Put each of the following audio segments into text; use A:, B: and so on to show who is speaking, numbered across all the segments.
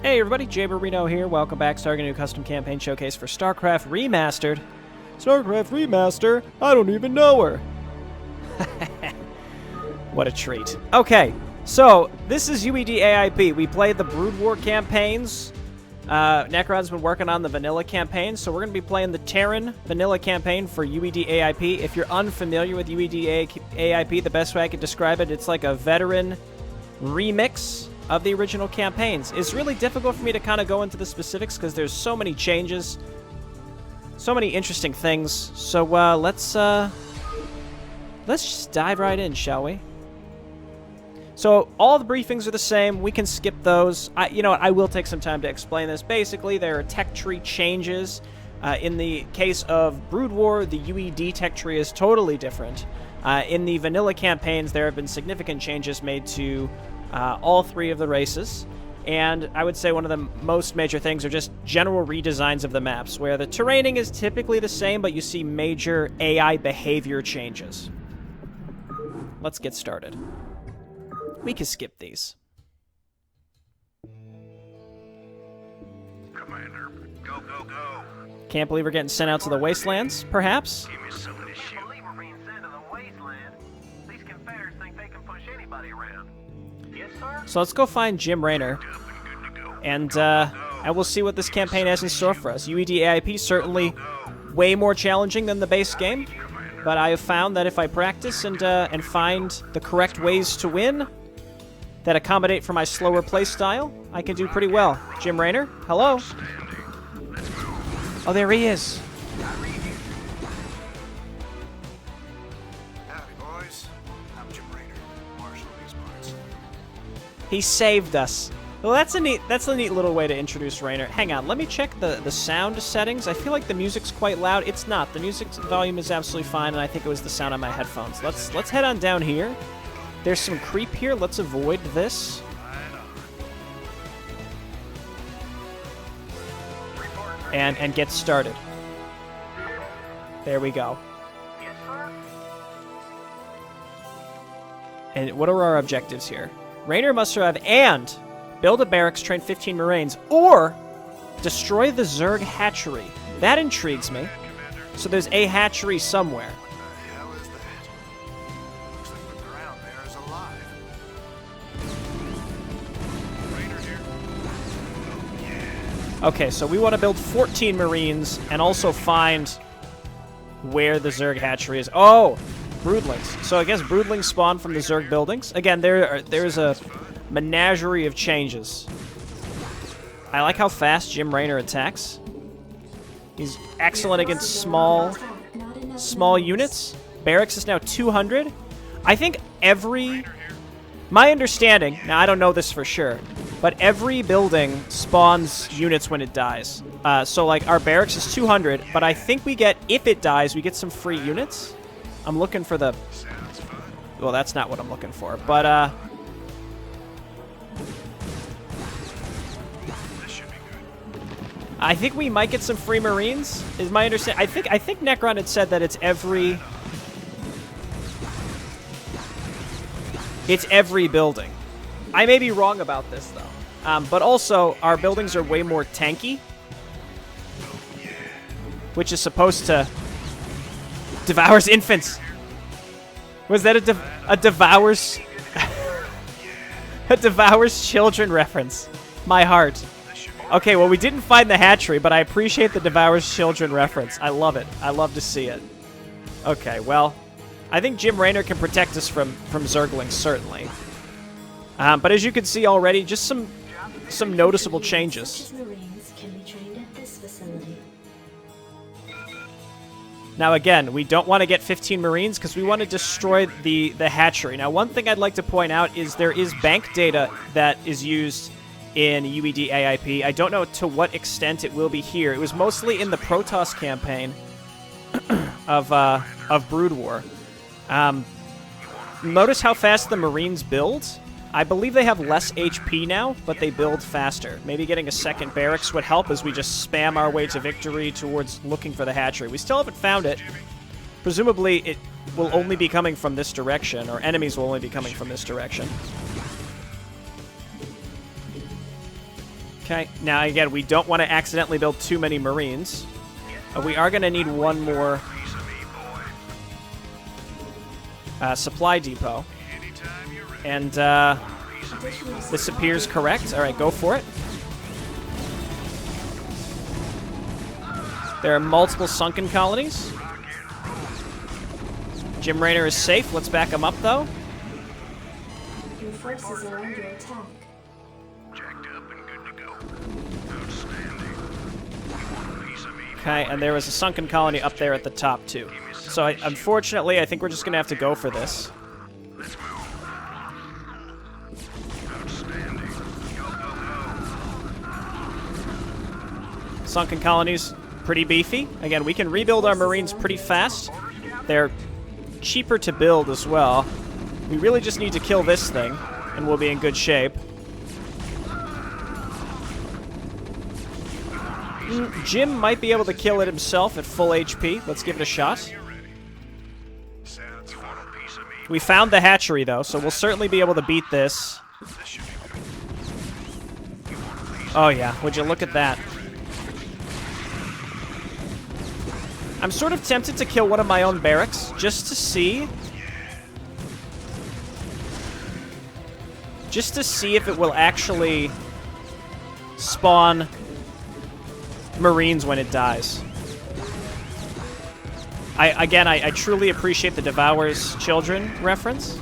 A: Hey everybody, Jay Barino here. Welcome back. Starting a new custom campaign showcase for StarCraft Remastered. StarCraft Remaster? I don't even know her. What a treat. Okay, so this is UEDAIP. We played the Brood War campaigns. Nekron's been working on the vanilla campaign, so we're going to be playing the Terran vanilla campaign for UEDAIP. If you're unfamiliar with UEDAIP, the best way I could describe it, it's like a veteran remix of the original campaigns. It's really difficult for me to kind of go into the specifics because there's so many changes, so many interesting things. So let's just dive right in, shall we? So all the briefings are the same. We can skip those. You know what? I will take some time to explain this. Basically, there are tech tree changes. In the case of Brood War, the UED tech tree is totally different. In the vanilla campaigns, there have been significant changes made to all three of the races. And I would say one of the most major things are just general redesigns of the maps, where the terraining is typically the same, but you see major AI behavior changes. Let's get started. We can skip these.
B: Commander, go, go, go.
A: Can't believe we're getting sent out to the Wastelands, perhaps?
B: Give me some of this shit.
C: I believe we're being sent to the Wasteland. These Confederates think they can push anybody around. Yes, sir?
A: So let's go find Jim Raynor, and we'll see what this campaign has in store for us. UEDAIP is certainly way more challenging than the base game, but I have found that if I practice and find the correct ways to win that accommodate for my slower play style, I can do pretty well. Jim Raynor, hello? Oh, there he is.
B: Howdy, boys. I'm Jim Raynor, Marshal of these parts.
A: He saved us. Well, that's a neat little way to introduce Raynor. Hang on, let me check the sound settings. I feel like the music's quite loud. It's not. The music volume is absolutely fine, and I think it was the sound on my headphones. Let's head on down here. There's some creep here. Let's avoid this. And get started. There we go.
C: Yes, sir?
A: And what are our objectives here? Raynor must survive and build a barracks, train 15 Marines, or destroy the Zerg hatchery. That intrigues me. So there's a hatchery somewhere.
B: What the hell is that? Looks like the ground there is alive. Raynor here. Oh, yeah.
A: Okay, so we want to build 14 Marines and also find where the Zerg hatchery is. Oh, broodlings. So I guess broodlings spawn from the Zerg buildings. Again, there's a menagerie of changes. I like how fast Jim Raynor attacks. He's excellent against small units. Barracks is now 200. I think my understanding, now I don't know this for sure, but every building spawns units when it dies. So like our barracks is 200, but I think if it dies, we get some free units. I'm looking for well, that's not what I'm looking for, but I think we might get some free Marines, is my understanding. I think Nekron had said that it's every building. I may be wrong about this, though. But also, our buildings are way more tanky, which is supposed to devours infants. Was that a devours a devours children reference? My heart. Okay, well, we didn't find the hatchery, but I appreciate the devours children reference. I love it. I love to see it. Okay, well, I think Jim Raynor can protect us from Zerglings, certainly. But as you can see already, just some noticeable changes. Now, again, we don't want to get 15 Marines because we want to destroy the hatchery. Now, one thing I'd like to point out is there is bank data that is used in UEDAIP. I don't know to what extent it will be here. It was mostly in the Protoss campaign of Brood War. Notice how fast the Marines build. I believe they have less HP now, but they build faster. Maybe getting a second barracks would help as we just spam our way to victory towards looking for the hatchery. We still haven't found it. Presumably, it will only be coming from this direction, or enemies will only be coming from this direction. Okay, now again, we don't want to accidentally build too many Marines. We are going to need one more supply depot. And this appears correct. All right, go for it. There are multiple sunken colonies. Jim Raynor is safe. Let's back him up, though.
D: Your forces are under attack.
A: Okay, and there was a sunken colony up there at the top, too. So, unfortunately, I think we're just going to have to go for this. Sunken colonies, pretty beefy. Again, we can rebuild our Marines pretty fast. They're cheaper to build as well. We really just need to kill this thing, and we'll be in good shape. Jim might be able to kill it himself at full HP. Let's give it a shot. We found the hatchery, though, so we'll certainly be able to beat this. Oh, yeah. Would you look at that? I'm sort of tempted to kill one of my own barracks, just to see. Just to see if it will actually spawn Marines when it dies. I truly appreciate the Devour's Children reference.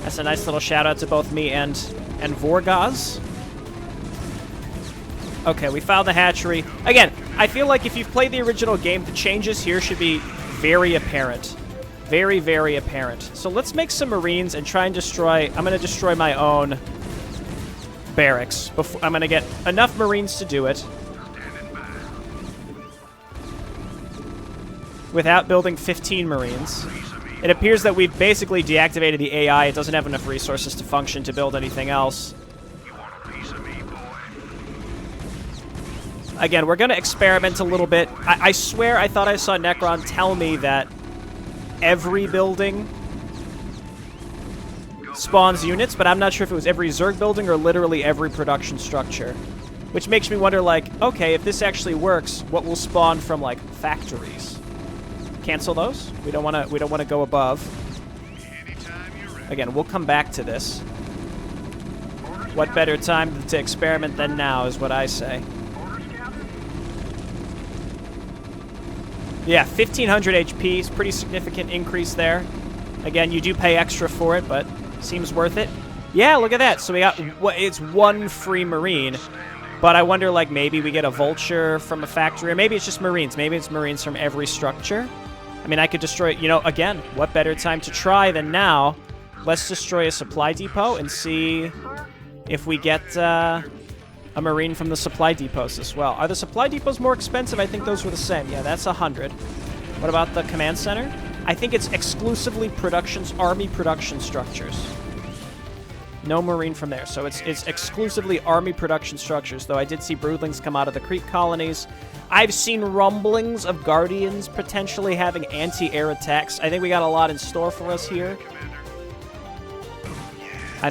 A: That's a nice little shout out to both me and Vorgaz. Okay, we found the hatchery. Again, I feel like if you've played the original game, the changes here should be very apparent. Very, very apparent. So let's make some Marines and try and destroy... I'm going to destroy my own barracks. I'm going to get enough Marines to do it. Without building 15 Marines. It appears that we've basically deactivated the AI. It doesn't have enough resources to function to build anything else. Again, we're going to experiment a little bit. I swear I thought I saw Nekron tell me that every building spawns units, but I'm not sure if it was every Zerg building or literally every production structure. Which makes me wonder, like, okay, if this actually works, what will spawn from, like, factories? Cancel those. We don't want to go above. Again, we'll come back to this. What better time to experiment than now is what I say. Yeah, 1500 HP is pretty significant increase there. Again, you do pay extra for it, but seems worth it. Yeah, look at that. So we got, it's one free Marine. But I wonder, like, maybe we get a Vulture from a factory, or maybe it's just Marines. Maybe it's Marines from every structure. I mean, I could destroy, you know, again, what better time to try than now? Let's destroy a supply depot and see if we get a Marine from the supply depots as well. Are the supply depots more expensive? I think those were the same. Yeah, that's 100. What about the command center? I think it's exclusively army production structures. No Marine from there. So it's exclusively army production structures, though I did see broodlings come out of the creep colonies. I've seen rumblings of Guardians potentially having anti-air attacks. I think we got a lot in store for us here. I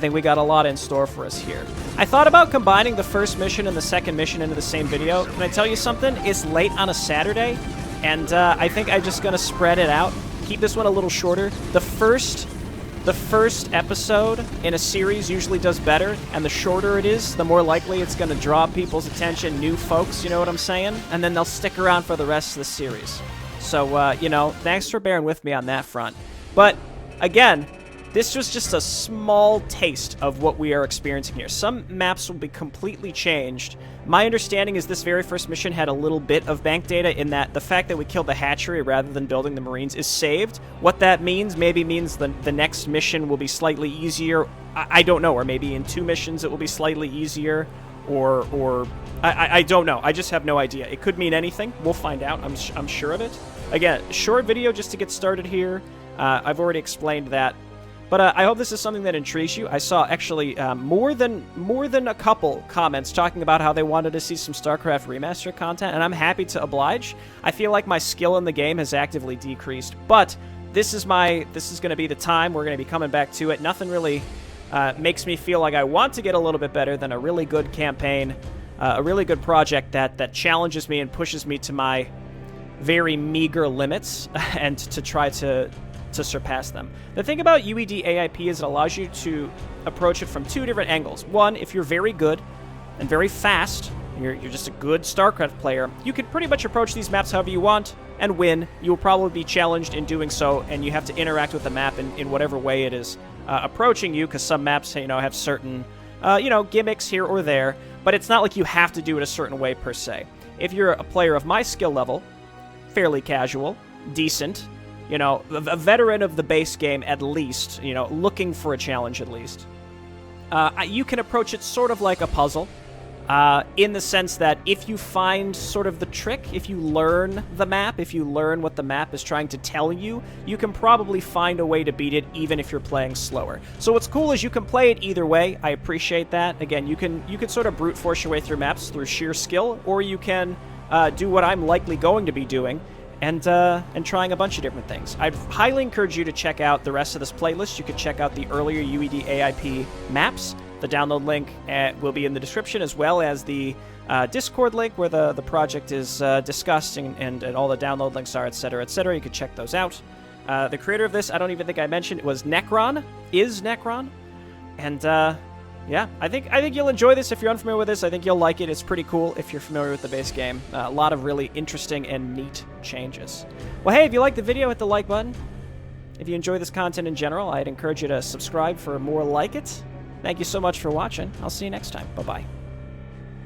A: thought about combining the first mission and the second mission into the same video. Can I tell you something? It's late on a Saturday, and I think I'm just going to spread it out. Keep this one a little shorter. The first episode in a series usually does better, and the shorter it is, the more likely it's going to draw people's attention, new folks, you know what I'm saying? And then they'll stick around for the rest of the series. So, you know, thanks for bearing with me on that front. But, again, this was just a small taste of what we are experiencing here. Some maps will be completely changed. My understanding is this very first mission had a little bit of bank data in that the fact that we killed the hatchery rather than building the Marines is saved. What that means maybe means the next mission will be slightly easier. I don't know, or maybe in 2 missions it will be slightly easier, or I don't know. I just have no idea. It could mean anything. We'll find out. I'm sure of it. Again, short video just to get started here. I've already explained that. But I hope this is something that intrigues you. I saw actually more than a couple comments talking about how they wanted to see some StarCraft Remastered content, and I'm happy to oblige. I feel like my skill in the game has actively decreased, but this is going to be the time. We're going to be coming back to it. Nothing really makes me feel like I want to get a little bit better than a really good campaign, a really good project that challenges me and pushes me to my very meager limits and to try to surpass them. The thing about UEDAIP is it allows you to approach it from two different angles. One, if you're very good and very fast, you're just a good StarCraft player, you can pretty much approach these maps however you want and win. You will probably be challenged in doing so, and you have to interact with the map in whatever way it is approaching you, because some maps, have certain, gimmicks here or there, but it's not like you have to do it a certain way per se. If you're a player of my skill level, fairly casual, decent, a veteran of the base game at least, looking for a challenge at least, you can approach it sort of like a puzzle, in the sense that if you find sort of the trick, if you learn the map, if you learn what the map is trying to tell you, you can probably find a way to beat it even if you're playing slower. So what's cool is you can play it either way. I appreciate that. Again, you can sort of brute force your way through maps through sheer skill, or you can do what I'm likely going to be doing, and trying a bunch of different things. I'd highly encourage you to check out the rest of this playlist. You could check out the earlier UEDAIP maps. The download link will be in the description, as well as the Discord link where the project is discussed and all the download links are, etc., etc. You could check those out. The creator of this, I don't even think I mentioned, it was Nekron. And yeah, I think you'll enjoy this if you're unfamiliar with this. I think you'll like it. It's pretty cool if you're familiar with the base game. A lot of really interesting and neat changes. Well, hey, if you liked the video, hit the like button. If you enjoy this content in general, I'd encourage you to subscribe for more like it. Thank you so much for watching. I'll see you next time. Bye-bye.